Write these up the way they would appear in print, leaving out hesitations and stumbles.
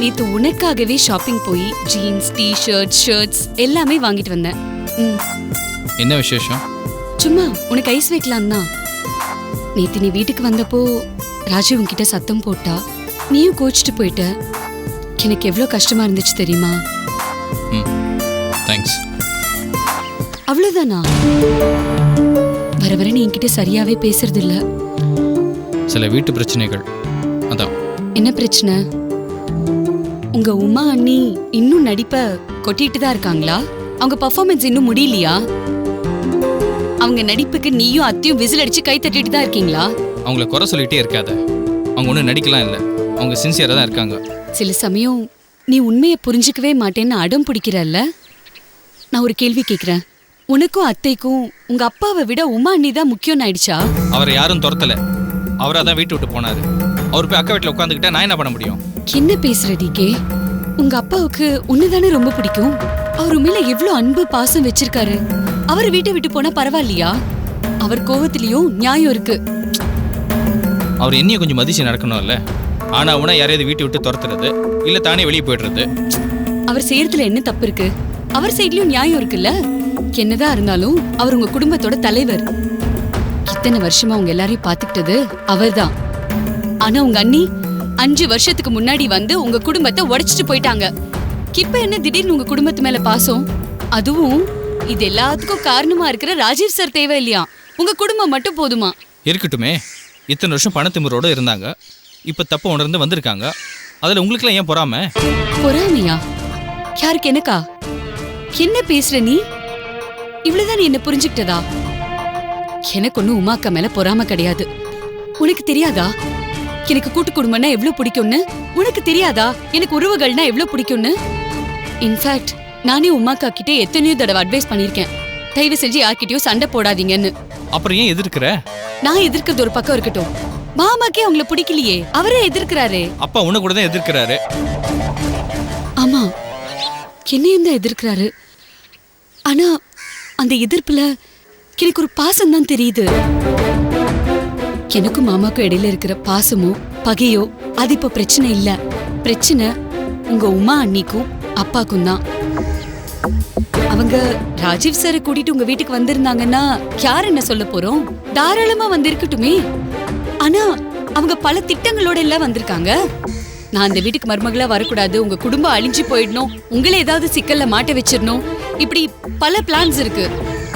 நேத்து உனக்காகவே ஷாப்பிங் போய் ஜீன்ஸ், டி-ஷர்ட், ஷர்ட்ஸ் எல்லாமே வாங்கிட்டு வந்தேன். என்ன விசேஷம்? சும்மா உனக்கு ஐஸ் வைக்கலாம் தான். நேத்து நீ வீட்டுக்கு வந்தப்போ ராஜு உன்கிட்ட சத்தம் போட்டா, நீயும் கோச்சிட்டு போயிட்ட. எனக்கு எவ்வளவு கஷ்டமா இருந்துச்சு தெரியுமா? தேங்க்ஸ். அவ்வளவுதானா? வர வர நீ என்கிட்ட சரியாவே பேசுறது இல்ல. சில வீட்டு பிரச்சனைகள், அதான். என்ன பிரச்சனை? உங்க உமா அண்ணி இன்னும் நடிப்ப கொட்டிட்டு தான் இருக்காங்களா? அவங்க பர்ஃபார்மன்ஸ் இன்னும் முடியலையா? அவங்க நடிப்புக்கு நீயும் அத்தையும் விசில் அடிச்சு கை தட்டிட்டு தான் இருக்கீங்களா? அவங்கள குறை சொல்லிட்டே இருக்காத. அவங்க ஒன்றும் நடிக்கலாம் இல்லை, அவங்க சின்சியரா தான் இருக்காங்க. சில சமயம் நீ உண்மையை புரிஞ்சுக்கவே மாட்டேன்னு அடம் பிடிக்கிறல்ல. நான் ஒரு கேள்வி கேட்கிறேன். உனக்கும் அத்தைக்கும் உங்க அப்பாவை விட உமா அண்ணி தான் முக்கியம் ஆயிடுச்சா? அவரை யாரும் துரத்தல, அவரா தான் வீட்டு விட்டு போனாரு. அவர் போய் அக்கா வீட்டில் உட்காந்துக்கிட்டா நான் என்ன பண்ண முடியும்? என்ன பேசுற டிகே? உங்க அப்பாவுக்கு உன்னுதானே ரொம்ப பிடிக்கும். அவர் மேல எவ்வளவு அன்பு பாசம் வச்சிருக்காரு. அவர் வீட்டை விட்டு போனா பரவாயில்லையா? அவர் கோவத்திலயும் நியாயம் இருக்கு. அவர் என்னையும் கொஞ்சம் மதிச்சு நடக்கணும்ல. ஆனா உனா யாரையாவது வீட்டை விட்டு துரத்துறது இல்ல தானே வெளியே போயிடுறது. அவர் செய்யறதுல என்ன தப்பு இருக்கு? அவர் சைட்லயும் நியாயம் இருக்குல்ல. என்னதான் இருந்தாலும் அவர் உங்க குடும்பத்தோட தலைவர். இத்தனை வருஷமா உங்க எல்லாரையும் பாத்துக்கிட்டது அவர்தான். ஆனா உங்க அண்ணி 5 வருஷத்துக்கு முன்னாடி வந்து உங்க குடும்பத்தை உடைச்சிட்டு போயிட்டாங்க. இப்ப என்ன திடீர்னு உங்க குடும்பத்து மேல பாசம்? அதுவும் இது எல்லாத்துக்கும் காரணமா இருக்கிற ராஜீவ் சார் தேவை இல்லையா? உங்க குடும்பம் மட்டும் போதுமா? இருக்கட்டுமே, இத்தனை வருஷம் பணத்திமுறோட இருந்தாங்க. இப்ப தப்ப உணர்ந்து வந்திருக்காங்க. அதுல உங்களுக்குலாம் ஏன் பொறாம? பொறாமையா? யாருக்கு? எனக்கா? என்ன பேசுற நீ? இவ்வளவுதான் நீ என்ன புரிஞ்சுக்கிட்டதா? எனக்கு ஒன்னும் உமாக்கா மேல பொறாம கிடையாது. உனக்கு தெரியாதா எனக்கு கூட்டு குடும்பம்னா எவ்வளவு பிடிக்கும்னு? உனக்கு தெரியாதா எனக்கு உறவுகள்னா எவ்வளவு பிடிக்கும்னு? இன்ஃபேக்ட் நானே உமாக்கா கிட்ட எத்தனையோ தடவை அட்வைஸ் பண்ணிருக்கேன், தயவு செஞ்சு யார்கிட்டயும் சண்டை போடாதீங்கன்னு. அப்புறம் ஏன் எதிர்க்கிற? நான் எதிர்க்கிறது ஒரு பக்கம் இருக்கட்டும், மாமாக்கே அவங்கள பிடிக்கலையே, அவரே எதிர்க்கிறாரு. அப்பா உன்ன கூட தான் எதிர்க்கிறாரு. ஆமா, என்னையும் தான் எதிர்க்கிறாரு. ஆனா அந்த எதிர்ப்புல எனக்கு ஒரு பாசம் தான் தெரியுது. எனக்கும் மாமாக்கும் இடையில இருக்கிற பாசமோ பகையோ அது இப்ப பிரச்சனை இல்ல. பிரச்சனை உங்க உமா அண்ணிக்கும் அப்பாக்கும் தான். அவங்க ராஜீவ் சாரை கூட்டிட்டு உங்க வீட்டுக்கு வந்திருந்தாங்கன்னா யார் என்ன சொல்ல போறோம்? தாராளமா வந்திருக்கட்டுமே. ஆனா அவங்க பல திட்டங்களோட எல்லாம் வந்திருக்காங்க. நான் அந்த வீட்டுக்கு மருமகளா வரக்கூடாது, உங்க குடும்பம் அழிஞ்சு போயிடணும், உங்களை ஏதாவது சிக்கல்ல மாட்ட வச்சிடணும், இப்படி பல பிளான்ஸ் இருக்கு.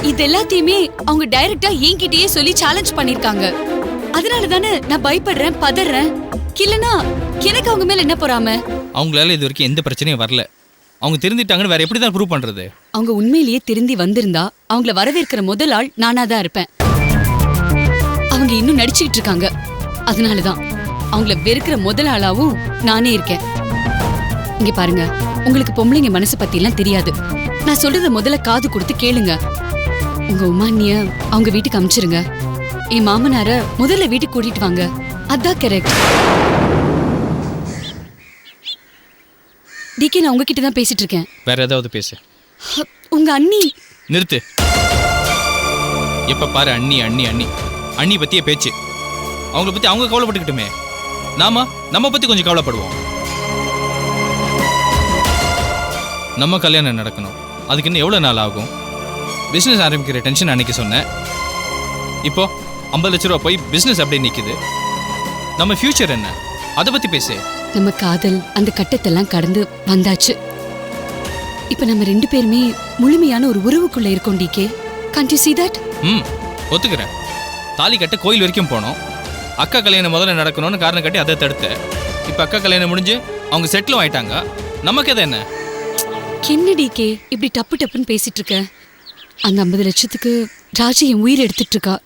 இது எல்லாத்தையுமே அவங்க டைரக்டா என்கிட்டயே சொல்லி சேலஞ்ச் பண்ணிருக்காங்க. அதனால தானே நான் பயப்படுறேன், பதறேன். இல்லனா எனக்கு அவங்க மேல என்ன பொறாம? அவங்களால இது வரைக்கும் எந்த பிரச்சனையும் வரல. அவங்க திருந்திட்டாங்கன்னு வேற எப்படி தான் ப்ரூவ் பண்றது? அவங்க உண்மையிலேயே திருந்தி வந்திருந்தா அவங்கள வரவேற்கிற முதல் ஆள் நானா தான் இருப்பேன். அவங்க இன்னும் நடிச்சுக்கிட்டு இருக்காங்க. அதனாலதான் அவங்கள வெறுக்கிற முதல் ஆளாவும் நானே இருக்கேன். இங்க பாருங்க, உங்களுக்கு பொம்பளைங்க மனசு பத்தி எல்லாம் தெரியாது. நான் சொல்றத முதல்ல காது கொடுத்து கேளுங்க. உங்க உமானிய அவங்க வீட்டுக்கு அனுப்பிச்சிருங்க. என் மாமனார முதல்ல வீட்டுக்கு கூட்டிட்டு வாங்க. அதான் கரெக்ட். டிகே, நான் உங்ககிட்ட தான் பேசிட்டு இருக்கேன். வேற ஏதாவது பேசு. உங்க அண்ணி. நிறுத்து. எப்ப பாரு அண்ணி அண்ணி அண்ணி அண்ணி பத்தியே பேச்சு. அவங்கள பத்தி அவங்க கவலைப்பட்டுக்கிட்டுமே, நம்ம பத்தி கொஞ்சம் கவலைப்படுவோம். நம்ம கல்யாணம் நடக்கணும், அதுக்கு இன்னும் எவ்வளவு நாள் ஆகும்? பிசினஸ் ஆரம்பிக்கிற டென்ஷன் அன்னைக்கு சொன்னேன். இப்போ 50 லட்ச ரூபா போய் பிசினஸ் அப்படியே நிக்குது. நம்ம ஃபியூச்சர் என்ன, அதை பத்தி பேசு. நம்ம காதல் அந்த கட்டத்தெல்லாம் கடந்து வந்தாச்சு. இப்ப நம்ம 2 பேருமே முழுமையான ஒரு உறவுக்குள்ள இருக்கோம். DK, can't you see that? ஒத்துக்கிறேன். தாலி கட்ட கோயில் வரைக்கும் போனோம். அக்கா கல்யாணம் முதல்ல நடக்கணும்னு காரணம் காட்டி அதை தடுத்த. இப்ப அக்கா கல்யாணம் முடிஞ்சு அவங்க செட்டிலும் ஆயிட்டாங்க. நமக்கு எது என்ன? என்ன டிகே இப்படி டப்பு டப்புன்னு பேசிட்டு இருக்க? அந்த 50 லட்சத்துக்கு ராஜி என் உயிர் எடுத்துட்டு இருக்கா.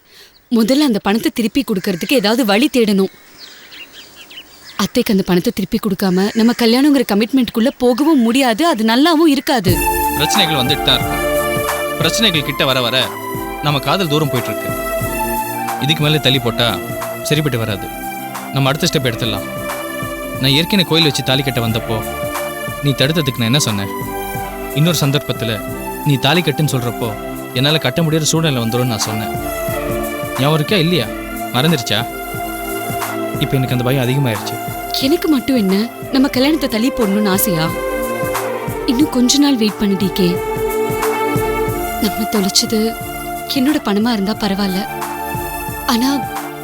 முதல்ல அந்த பணத்தை திருப்பி கொடுக்கறதுக்கு ஏதாவது வழி தேடணும். அத்தைக்கு அந்த பணத்தை திருப்பி கொடுக்காம நம்ம கல்யாணங்கிற கமிட்மெண்ட்குள்ள போகவும் முடியாது. அது நல்லாவும் இருக்காது. பிரச்சனைகள் வந்துட்டு தான் இருக்கு. பிரச்சனைகள் கிட்ட வர வர நம்ம காதல் தூரம் போயிட்டு இருக்கு. இதுக்கு மேலே தள்ளி போட்டா சரிப்பட்டு வராது. நம்ம அடுத்த ஸ்டெப் எடுத்துடலாம். நான் ஏற்கனவே கோயில் வச்சு தாலி கட்ட வந்தப்போ நீ தடுத்ததுக்கு நான் என்ன சொன்னேன்? இன்னொரு சந்தர்ப்பத்தில் நீ தாலி கட்டுன்னு சொல்றப்போ என்னால் கட்ட முடியாத சூழ்நிலை வந்துடும் நான் சொன்னேன். ஞாபகம் இருக்கா இல்லையா? மறந்துருச்சா? இப்போ எனக்கு அந்த பயம் அதிகமாயிருச்சு. எனக்கு மட்டும் என்ன, நம்ம கல்யாணத்தை தள்ளி போடணும்னு ஆசையா? இன்னும் கொஞ்ச நாள் வெயிட் பண்ணிட்டீக்கே. நம்ம தொலைச்சது என்னோட பணமா இருந்தா பரவாயில்ல. ஆனா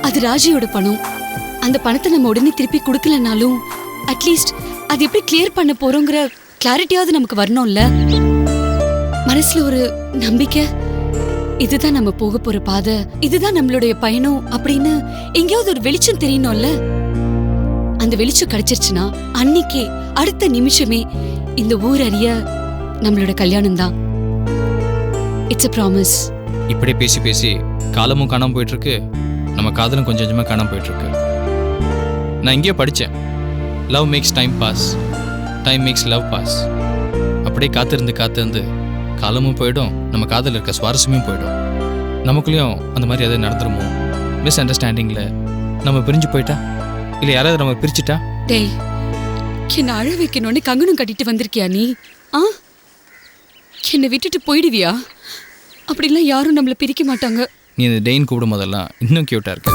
அது ராஜியோட பணம். அந்த பணத்தை நம்ம உடனே திருப்பி கொடுக்கலனாலும் அட்லீஸ்ட் அது எப்படி கிளியர் பண்ண போறோங்கிற கிளாரிட்டியாவது நமக்கு வரணும்ல. மனசுல ஒரு நம்பிக்கை, இதுதான் நம்ம போக போற பாதை, இதுதான் நம்மளுடைய பயணம் அப்படின்னு எங்கேயாவது ஒரு வெளிச்சம் தெரியணும்ல. அந்த வெளிச்சம் கிடைச்சிருச்சுன்னா அன்னைக்கே அடுத்த நிமிஷமே இந்த ஊர் அறிய நம்மளோட கல்யாணம் தான். It's a promise. இப்படி பேசி பேசி காலமும் காணாம போயிட்டு இருக்கு, நம்ம காதலும் கொஞ்சம் கொஞ்சமாக காணாம போயிட்டு இருக்கு. நான் இங்கேயே படித்தேன், love makes time pass, time makes love pass. அப்படியே காத்திருந்து காத்திருந்து காலமும் போயிடும், நம்ம காதல் இருக்க சுவாரஸ்யமும் போயிடும். நமக்குள்ளேயும் அந்த மாதிரி எதாவது நடந்துருமோ, மிஸ் அண்டர்ஸ்டாண்டிங்கில் நம்ம பிரிஞ்சு போயிட்டா, இல்லை யாராவது நம்ம பிரிச்சுட்டா? டேய், என்ன அழ வைக்கணும்னு கங்கணம் கட்டிட்டு வந்திருக்கியா நீ? என்னை விட்டுட்டு போயிடுவியா? அப்படிலாம் யாரும் நம்மள பிரிக்க மாட்டாங்க. நீ இந்த டெயின் கூப்பிடும் போதெல்லாம் இன்னும் கியூட்டாக இருக்க.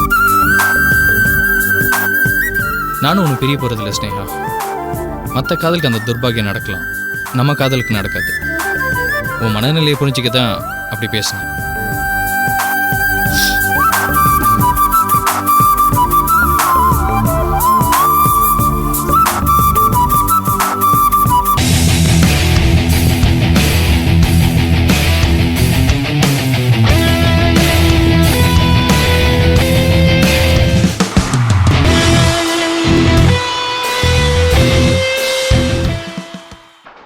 நானும் ஒன்று பிரிய போகிறதில்ல ஸ்னேகா. மற்ற காதலுக்கு அந்த துர்பாகியம் நடக்கலாம், நம்ம காதலுக்கு நடக்காது. உன் மனநிலையை புரிஞ்சிக்க தான் அப்படி பேசினேன்.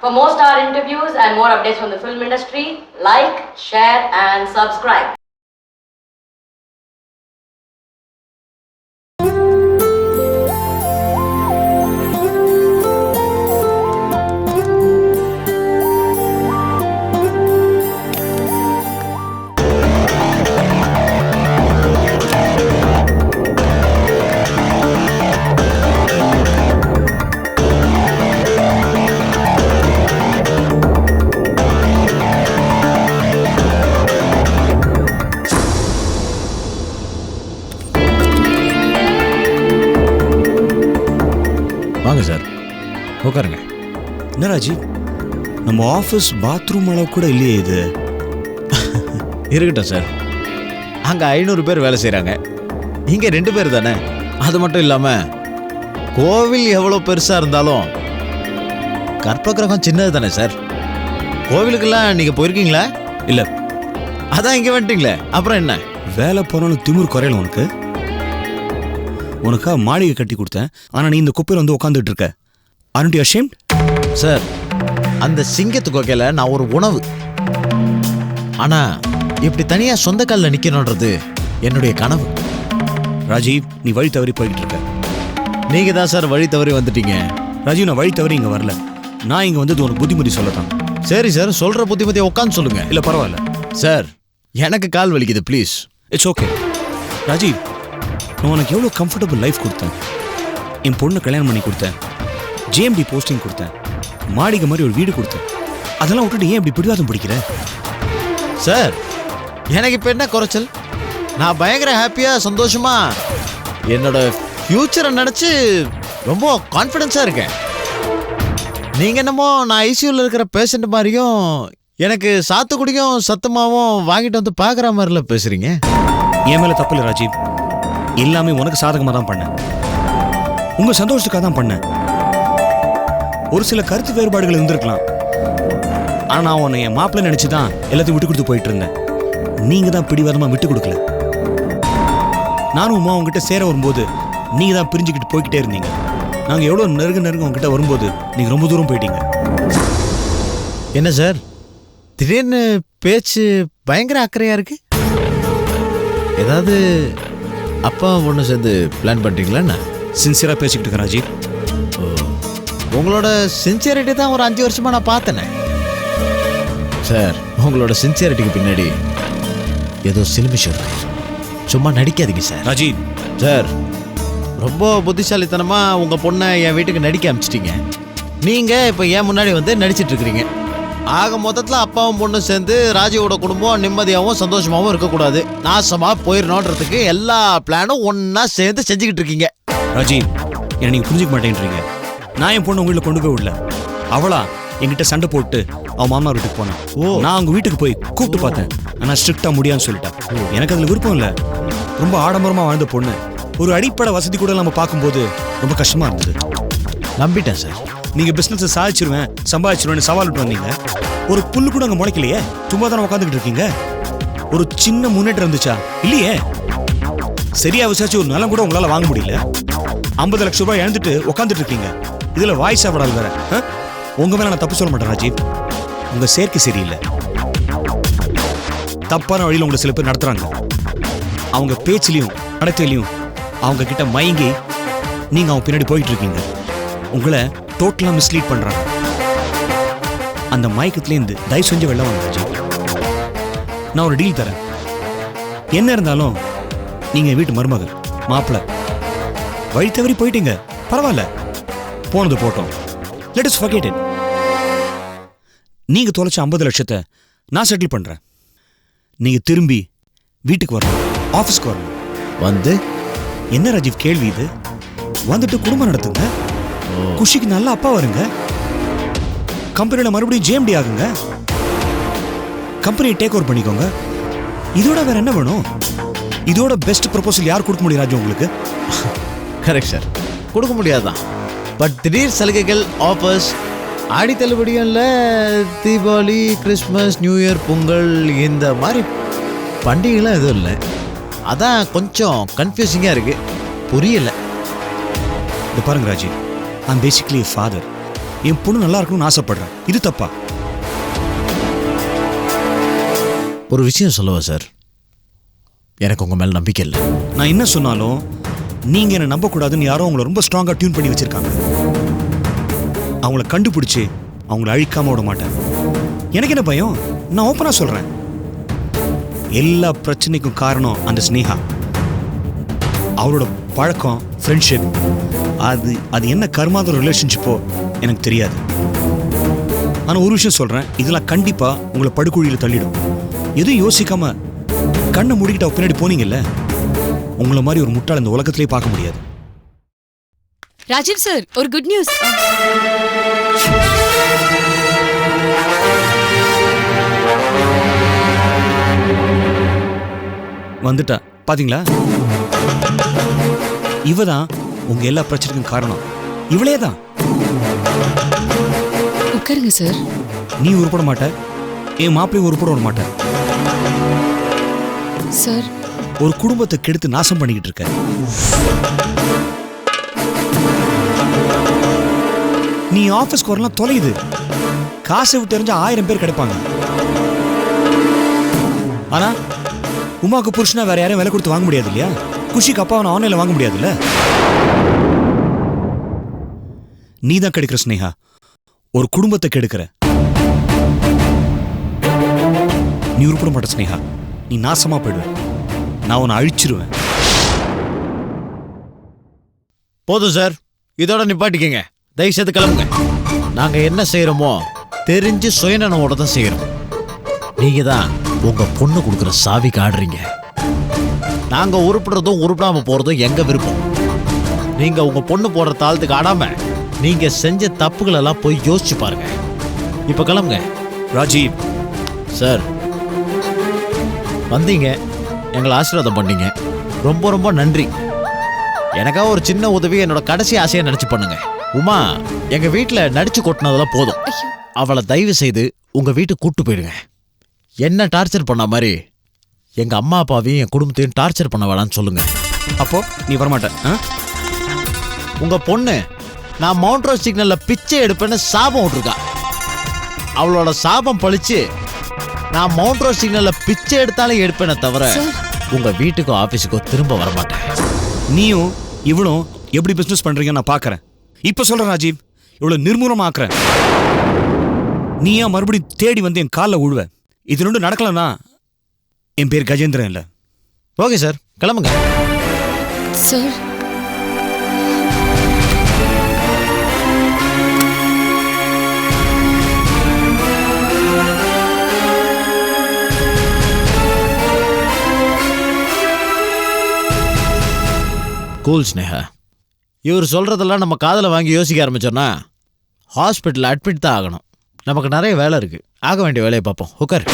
For more star interviews and more updates from the film industry, like, share and subscribe. வாங்க சார், உட்காருங்க. என்ன ராஜி, நம்ம ஆஃபீஸ் பாத்ரூம் அளவு கூட இல்லையே இது. இருக்கட்டும் சார், அங்கே 500 பேர் வேலை செய்கிறாங்க, இங்கே 2 பேர் தானே. அது மட்டும் இல்லாமல் கோவில் எவ்வளோ பெருசாக இருந்தாலும் கற்பகிரகம் சின்னது தானே சார். கோவிலுக்கெல்லாம் நீங்கள் போயிருக்கீங்களா? இல்லை, அதான் இங்கே வந்துட்டீங்களே, அப்புறம் என்ன? வேலை போனாலும் திமிர் குறையல உனக்கு. உனக்கா மாளிகை கட்டி கொடுத்தேன், ஆனால் நீ இந்த குப்பையில் வந்து உட்காந்துட்டு இருக்க. aren't you ashamed? சார், அந்த சிங்கத்துக்கு வகையில் நான் ஒரு உணவு. ஆனால் இப்படி தனியாக சொந்த காலில் நிற்கணுன்றது என்னுடைய கனவு. ராஜீவ், நீ வழி தவறி போய்கிட்டு இருக்க. நீங்கள் தான் சார் வழி தவறி வந்துட்டீங்க. ராஜீவ், நான் வழி தவறி இங்கே வரல. நான் இங்கே வந்தது உனக்கு புத்திமதி சொல்லத்தான். சரி சார், சொல்கிற புத்திமதியை உட்காந்து சொல்லுங்கள். இல்லை பரவாயில்ல சார், எனக்கு கால் வலிக்குது, ப்ளீஸ். It's okay. ராஜீவ், நான் உனக்கு எவ்வளோ கம்ஃபர்டபுள் லைஃப் கொடுத்தேன். என் பொண்ணை கல்யாணம் பண்ணி கொடுத்தேன், ஜேஎம்டி போஸ்டிங் கொடுத்தேன், மாளிகை மாதிரி ஒரு வீடு கொடுத்தேன். அதெல்லாம் விட்டுட்டு ஏன் இப்படி பிடிவாதம் பிடிக்கிற? சார், எனக்கு இப்போ என்ன குறைச்சல்? நான் பயங்கர ஹாப்பியாக சந்தோஷமாக என்னோட ஃப்யூச்சரை நினச்சி ரொம்ப கான்ஃபிடென்ஸாக இருக்கேன். நீங்கள் என்னமோ நான் ஐசியூவில் இருக்கிற பேஷண்ட் மாதிரியும் எனக்கு சாத்துக்குடியும் சத்தமாகவும் வாங்கிட்டு வந்து பார்க்குற மாதிரிலாம் பேசுகிறீங்க. என் மேலே தப்பு இல்லை ராஜீவ், எல்லாமே உனக்கு சாதகமாக தான் பண்ணேன், உங்கள் சந்தோஷத்துக்காக தான் பண்ணேன். ஒரு சில கருத்து வேறுபாடுகள் இருந்திருக்கலாம், ஆனால் நான் உன்னை என் மாப்பிள்ளை நினச்சி தான் எல்லாத்தையும் விட்டு கொடுத்து போயிட்டு இருந்தேன். நீங்கள் தான் பிடிவாதமாக விட்டு கொடுக்கல. நானும் உமா உங்ககிட்ட சேர வரும்போது நீங்கள் தான் பிரிஞ்சுக்கிட்டு போய்கிட்டே இருந்தீங்க. நாங்கள் எவ்வளோ நெருங்க உங்ககிட்ட வரும்போது நீங்கள் ரொம்ப தூரம் போயிட்டீங்க. என்ன சார், திடீர்னு பேச்சு பயங்கர அக்கறையாக இருக்கு. ஏதாவது அப்பா ஒன்று சேர்ந்து பிளான் பண்ணுறீங்களா? சின்சியராக பேசிக்கிட்டு இருக்கேன் ராஜீவ். உங்களோட சின்சியரிட்டி தான் ஒரு 5 வருஷமாக நான் பார்த்தேனே சார். உங்களோட சின்சியரிட்டிக்கு பின்னாடி ஏதோ சிலுமிஷம் இருக்கு. சும்மா நடிக்காதீங்க சார். ராஜீவ் சார், ரொம்ப புத்திசாலித்தனமாக உங்கள் பொண்ணை என் வீட்டுக்கு நடிக்க அனுப்பிச்சிட்டீங்க. நீங்கள் இப்போ என் முன்னாடி வந்து நடிச்சிட்டு இருக்கிறீங்க. ஆக மொத்தத்தில் அப்பாவும் பொண்ணும் சேர்ந்து ராஜியோட குடும்பம் நிம்மதியாகவும் சந்தோஷமாகவும் இருக்கக்கூடாது, நாசமாக போயிடணுன்றதுக்கு எல்லா பிளானும் ஒன்றா சேர்ந்து செஞ்சுக்கிட்டு இருக்கீங்க. ராஜீவ், என்னை நீங்கள் புரிஞ்சிக்க மாட்டேன்றீங்க. நான் என் பொண்ணு உங்க வீட்டில் கொண்டு போய் விடல. அவளா என்கிட்ட சண்டை போட்டு அவன் மாமனார் வீட்டுக்கு போனான். நான் அவங்க வீட்டுக்கு போய் கூப்பிட்டு பார்த்தேன். ஆனால் ஸ்ட்ரிக்டா முடியான்னு சொல்லிட்டேன். எனக்கு அதில் விருப்பம் இல்லை. ரொம்ப ஆடம்பரமா வாழ்ந்த பொண்ணு ஒரு அடிப்படை வசதி கூட நம்ம பார்க்கும்போது ரொம்ப கஷ்டமா இருந்தது. நம்பிட்டேன் சார். நீங்க பிசினஸ் சாதிச்சிருவேன் சம்பாதிச்சிருவேன் சவால் விட்டு வந்தீங்க. ஒரு புல்லு கூட அங்க முளைக்கலையே, சும்மா தானே உட்காந்துக்கிட்டு இருக்கீங்க. ஒரு சின்ன முன்னேற்றம் இருந்துச்சா? இல்லையே. சரியா விசாரிச்சு ஒரு நிலம் கூட உங்களால வாங்க முடியல. 50 லட்சம் ரூபாய் இழந்துட்டு உட்காந்துட்டு இருக்கீங்க. இதுல வாய்ஸ் சாப்பிடாது வேற. உங்க மேல நான் தப்பு சொல்ல மாட்டேன் ராஜீவ். உங்க சேர்க்கை சரியில்லை. தப்பான வழியில உங்களை சில பேர் நடத்துறாங்க. அவங்க பேச்சிலையும் நடத்தையிலையும் அவங்க கிட்ட மயங்கி நீங்க அவங்க பின்னாடி போயிட்டு இருக்கீங்க. உங்களை டோட்டலா மிஸ்லீட் பண்றாங்க. அந்த மயக்கத்திலேருந்து தயவு செஞ்சு வெளில வாங்க ராஜீவ். நான் ஒரு டீல் தரேன். என்ன இருந்தாலும் நீங்க வீட்டு மருமகள் மாப்பிள்ளை. வழி தவறி போயிட்டீங்க, பரவாயில்ல, போனது போட்டோம். Let us forget it. நீங்க தொலைச்ச 50 லட்சத்தை நான் செட்டில் பண்றேன். நீங்க திரும்பி வீட்டுக்கு வரணும், ஆஃபீஸ்க்கு வரணும். வந்து என்ன ராஜீவ் கேள்வி இது? வந்துட்டு குடும்பம் நடத்துங்க. குஷிக்கு நல்ல அப்பா வருங்க. கம்பெனியில் மறுபடியும் ஜேஎம்டி ஆகுங்க. கம்பெனியை டேக் ஓவர் பண்ணிக்கோங்க. இதோட வேற என்ன வேணும்? இதோட பெஸ்ட் ப்ரொபோசல் யார் கொடுக்க முடியும் ராஜு உங்களுக்கு? கரெக்ட் சார், கொடுக்க முடியாதுதான். பட் திடீர் சலுகைகள், ஆஃபர்ஸ், ஆடி தள்ளுபடியும் இல்லை, Deepavali, Christmas, new year, Pongal இந்த மாதிரி பண்டிகைலாம் எதுவும் இல்லை. அதான் கொஞ்சம் கன்ஃபியூசிங்காக இருக்கு, புரியல. இது பாருங்க ராஜு, ஐம் பேசிக்லி ஃபாதர். என் பொண்ணு நல்லா இருக்கணும்னு ஆசைப்படுறேன். இது தப்பா? ஒரு விஷயம் சொல்லுவா சார், எனக்கு உங்க மேல நம்பிக்கை இல்லை. நான் என்ன சொன்னாலும் நீங்க என்ன நம்பக்கூடாதுன்னு யாரோ அவங்கள ரொம்ப ஸ்ட்ராங்கா டியூன் பண்ணி வச்சிருக்காங்க. அவங்கள கண்டுபிடிச்சு அவங்கள அழிக்காம விட மாட்டேன். எனக்கு என்ன பயம்? நான் ஓப்பனா சொல்றேன். எல்லா பிரச்சனைக்கும் காரணம் அந்த ஸ்னேகா. அவரோட பழக்கம், ஃப்ரெண்ட்ஷிப், அது என்ன கர்மாத ரிலேஷன்ஷிப்போ எனக்கு தெரியாது. ஆனா ஒரு விஷயம் சொல்றேன், இதெல்லாம் கண்டிப்பா உங்களை படுகுழியில தள்ளிடும். எதுவும் யோசிக்காம கண்ணை மூடிக்கிட்ட பின்னாடி போனீங்கல்ல, உங்களை மாதிரி ஒரு முட்டாள் இந்த உலகத்திலே பார்க்க முடியாது. ராஜீவ் சார், ஒரு குட் நியூஸ். வந்துட்டா பாத்தீங்களா? இவதான் உங்க எல்லா பிரச்சனைக்கும் காரணம். இவளேதான். உட்காருங்க சார். நீ உருப்பட மாட்ட, என் மாப்பிள்ளையும் உருப்பட விட மாட்டேன். சார், ஒரு குடும்பத்தை கெடுத்து நாசம் பண்ணிக்கிட்டு இருக்க. நீ ஆபீஸ்க்கு வரலாம் தொலையுது. காசை விட்டு தெரிஞ்சா 1000 பேர் கிடைப்பாங்க. ஆனா உமாக்கு புருஷனா வேற யாரையும் விலை கொடுத்து வாங்க முடியாது இல்லையா? குஷிக்கு அப்பாவை ஆன்லைன்ல வாங்க முடியாதுல்ல? நீ தான் கெடுக்கிற ஸ்னேகா. ஒரு குடும்பத்தை கெடுக்கிற. நீ உருப்பட மாட்ட ஸ்னேகா. நீ நாசமா போயிடுவ. நான் உன்னை அழிச்சிருவேன். போதும் சார், இதோட நிப்பாட்டிக்கங்க. தயவு செய்து கிளம்புங்க. நாங்க என்ன செய்யறோமோ தெரிஞ்சு சுயநனவோட தான் செய்யறோம். நீங்க தான் உங்க பொண்ணு கொடுக்குற சாவிக்கு ஆடுறீங்க. நாங்க உருப்படுறதும் உருப்படாம போறதும் எங்க விருப்பம். நீங்க உங்க பொண்ணு போடுற தாளத்துக்கு ஆடாம நீங்க செஞ்ச தப்புகள் எல்லாம் போய் யோசிச்சு பாருங்க. இப்ப கிளம்புங்க. ராஜீவ் சார், வந்தீங்க, எங்களை ஆசீர்வாதம் பண்ணீங்க, ரொம்ப ரொம்ப நன்றி. எனக்காக ஒரு சின்ன உதவி என்னோட கடைசி ஆசையை நினைச்சு பண்ணுங்க. உமா எங்க வீட்டுல நடிச்சு கொட்டினதெல்லாம் போதும். அவளை தயவு செய்து உங்க வீட்டுக்கு கூட்டு போயிடுங்க. என்ன டார்ச்சர் பண்ண மாதிரி எங்க அம்மா அப்பாவையும் என் குடும்பத்தையும் டார்ச்சர் பண்ண வேணான்னு சொல்லுங்க. அப்போ நீ வரமாட்ட? உங்க பொண்ணு நான் மவுண்ட் ரோட் சிக்னல்ல பிச்சை எடுப்பேன்னு சாபம் விட்டுருக்கா. அவளோட சாபம் பழிச்சு நான் மவுண்ட் ரோட் சிக்னல்ல பிச்சை எடுத்தாலும் எடுப்பேனே தவிர உங்க வீட்டுக்கோ ஆபீஸுக்கோ திரும்ப வரமாட்டேன். நீயும் இவளும் எப்படி பிசினஸ் பண்றீங்க நான் பாக்குறேன். இப்ப சொல்றேன் ராஜீவ், இவ்வளவு நிர்மூலமாக்குறேன். நீ ஏன் மறுபடியும் தேடி வந்து என் காலில் உழுவ? இது ரெண்டும் நடக்கலன்னா என் பேர் கஜேந்திரன் இல்ல. ஓகே சார், கிளம்புங்க. சார், கூல் ஸ்னேகா, இவர் சொல்கிறதெல்லாம் நம்ம காதில் வாங்கி யோசிக்க ஆரம்பிச்சோன்னா ஹாஸ்பிட்டலில் அட்மிட் தான் ஆகணும். நமக்கு நிறைய வேலை இருக்குது. ஆக வேண்டிய வேலையை பார்ப்போம். உட்கார்.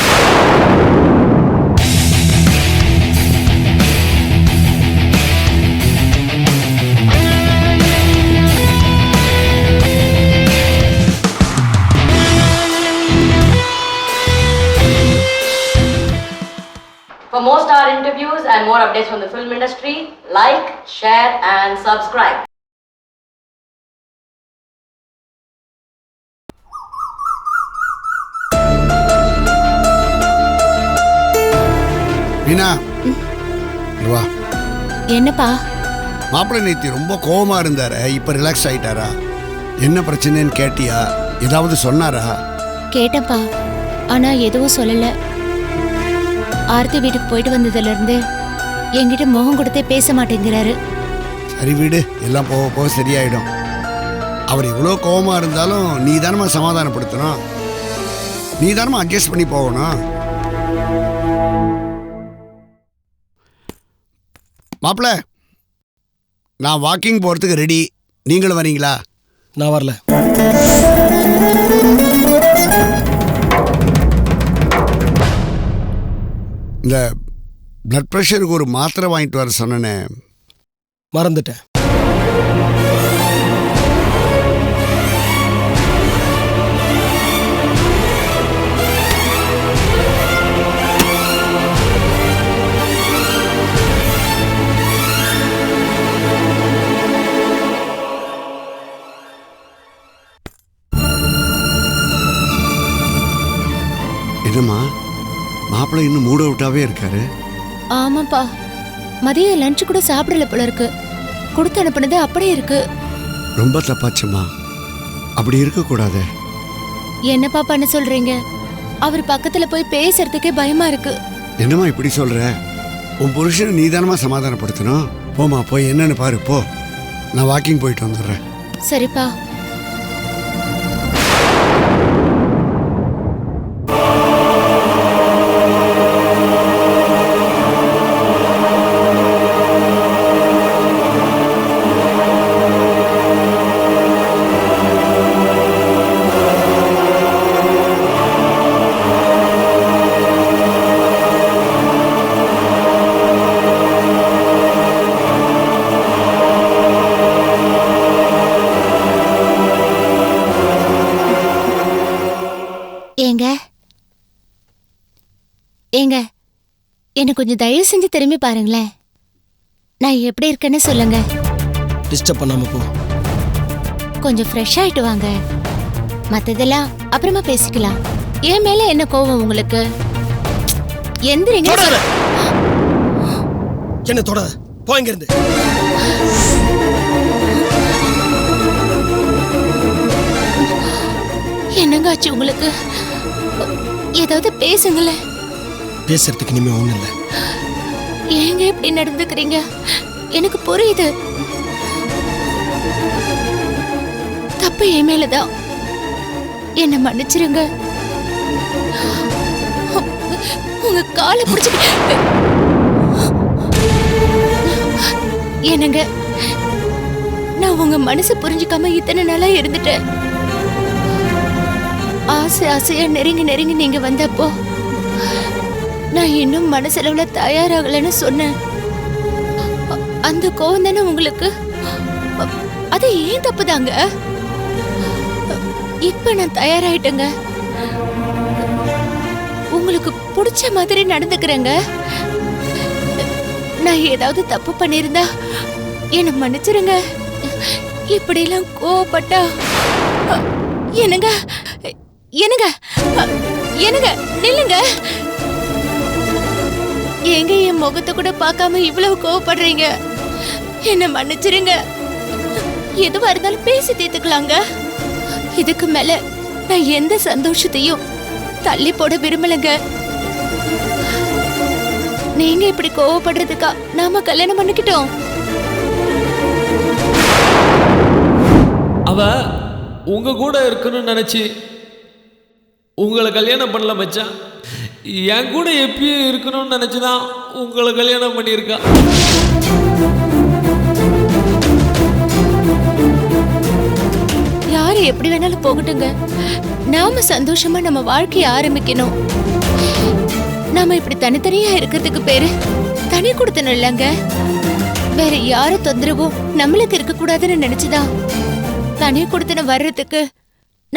For more star interviews and more updates from the film industry, like, share and subscribe. Meena, இங்க வா. என்னப்பா? மாப்பிள்ளை நேத்தி ரொம்ப கோவமா இருந்தாரு, இப்ப ரிலாக்ஸ் ஆயிட்டாரா? என்ன பிரச்சனைன்னு கேட்டியா? ஏதாவது சொன்னாரா? கேட்டப்பா, ஆனா எதுவும் சொல்லல. ஆர்த்தி வீட்டுக்கு போயிட்டு வந்ததுல இருந்து என்கிட்ட முகம் கொடுத்தே பேச மாட்டேங்கிறாரு. சரி வீடு, எல்லாம் போக போக சரியாயிடும். அவர் எவ்வளோ கோவமா இருந்தாலும் நீ தானமா சமாதானப்படுத்தணும், நீ தானமா அட்ஜஸ்ட் பண்ணி போகணும். மாப்பிள்ள, நான் வாக்கிங் போகிறதுக்கு ரெடி, நீங்களும் வரீங்களா? நான் வரல. இந்த பிளட் ப்ரெஷருக்கு ஒரு மாத்திரை வாங்கிட்டு வர சொன்னேனே, மறந்துட்டேன். என்னம்மா மாப்பிள்ளை இன்னும் மூட் அவுட்டாவே இருக்காரு? ஆமாப்பா, மதியம் லஞ்ச் கூட சாப்பிடல போல இருக்கு. கொடுத்து அனுப்புனது அப்படியே இருக்கு. ரொம்ப தப்பாச்சுமா, அப்படி இருக்கக்கூடாது. என்னப்பா பண்ண சொல்றீங்க? அவர் பக்கத்துல போய் பேசுறதுக்கே பயமா இருக்கு. என்னம்மா இப்படி சொல்ற? உன் புருஷனை நீ தானமா சமாதானப்படுத்தணும். போமா, போய் என்னன்னு பாரு போ. நான் வாக்கிங் போயிட்டு வந்துடுறேன். சரிப்பா. ஏங்க ஏங்க, என்ன கொஞ்சம் தயவு செஞ்சு திரும்பி பாருங்களேன். நான் எப்படி இருக்கேன்னு சொல்லுங்க. டிஸ்டர்ப் பண்ணாம போ. கொஞ்சம் ஃப்ரெஷ் ஆயிட்டு வாங்க. மத்ததெல்லாம் அப்புறமா பேசிக்கலாம். என் மேல என்ன கோவம் உங்களுக்கு? எந்திரிங்க. என்ன தொட? போ இங்க இருந்து. என்னங்க ஆச்சு உங்களுக்கு? ஏதாவது பேசுங்களேன். பேசுறதுக்கு இனிமே ஒண்ணு இல்ல. ஏங்க இப்படி நடந்துக்கிறீங்க? எனக்கு புரியுது, தப்பு என் மேலதான். என்ன மன்னிச்சிருங்க. உங்க காலை பிடிச்சு. என்னங்க, நான் உங்க மனசு புரிஞ்சுக்காம இத்தனை நாளா இருந்துட்டேன். ஆசை ஆசையா நெருங்கி நெருங்கி நீங்க வந்தப்போ நான் இன்னும் மனசளவுல தயாராகலன்னு சொன்னேன். அந்த கோவம் தானே உங்களுக்கு? அது ஏன் தப்புதாங்க? இப்ப நான் தயாராயிட்டேங்க. உங்களுக்கு பிடிச்ச மாதிரி நடந்துக்கிறேங்க. நான் ஏதாவது தப்பு பண்ணிருந்தா என்ன மன்னிச்சிருங்க. இப்படி எல்லாம் கோவப்பட்டா என்னங்க என்னங்க என்னங்க நில்லுங்க. எங்க என் முகத்தை கூட பார்க்காம இவ்வளவு கோவப்படுறீங்க? என்ன மன்னிச்சிருங்க. எதுவா இருந்தாலும் பேசி தீர்த்துக்கலாங்க. இதுக்கு மேல நான் எந்த சந்தோஷத்தையும் தள்ளி போட விரும்பலங்க. நீங்க இப்படி கோவப்படுறதுக்கா நாம கல்யாணம் பண்ணிக்கிட்டோம்? அவ உங்க கூட இருக்கணும்னு நினைச்சு உங்களை கல்யாணம் பண்ணல மச்சான். என் கூட எப்பயும் இருக்கணும்னு நினைச்சுதான் உங்களை கல்யாணம் பண்ணியிருக்கா. எப்படி வேணாலும் போகட்டுங்க. நாம சந்தோஷமா நம்ம வாழ்க்கைய ஆரம்பிக்கணும். நாம இப்படி தனித்தனியா இருக்கிறதுக்கு பேரு தனி கொடுத்தனும் இல்லைங்க. வேற யாரும் தொந்தரவும் நம்மளுக்கு இருக்க கூடாதுன்னு நினைச்சுதான் தனி கொடுத்தன வர்றதுக்கு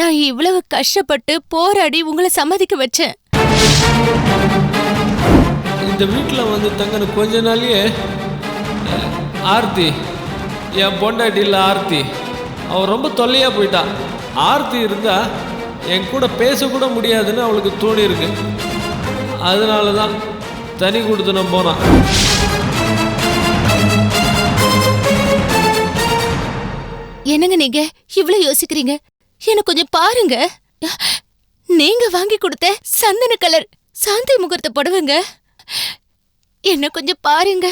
நான் இவ்வளவு கஷ்டப்பட்டு போராடி உங்களை சம்மதிக்க வச்சேன். இந்த வீட்டில் வந்து தங்கன கொஞ்ச நாள்லயே ஆர்த்தி, என் பொண்டாட்டி இல்லை ஆர்த்தி, அவள் ரொம்ப தொல்லையாக போயிட்டா. ஆர்த்தி இருந்தா என் கூட பேசக்கூட முடியாதுன்னு அவளுக்கு தோணி இருக்கு. அதனால தான் தனி கொடுத்துன போனான். என்னங்க நீங்க இவ்வளவு யோசிக்கிறீங்க? எனக்கு கொஞ்சம் பாருங்க. நீங்க வாங்கி கொடுத்த சந்தன கலர் சாந்தி முகூர்த்த புடவைங்க. என்ன கொஞ்சம் பாருங்க,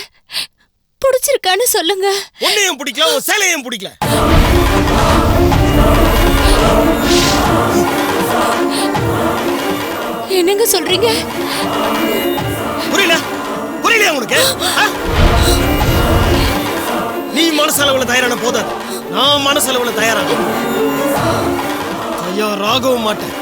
பிடிச்சிருக்கான்னு சொல்லுங்க. உன்னையும் பிடிக்கல, உன் சேலையும் பிடிக்கல. என்னங்க சொல்றீங்க? புரியல புரியல உனக்கு? நீ மனசளவுல தயாரான போதாது, நான் மனசளவுல தயாராகவும் மாட்டேன்.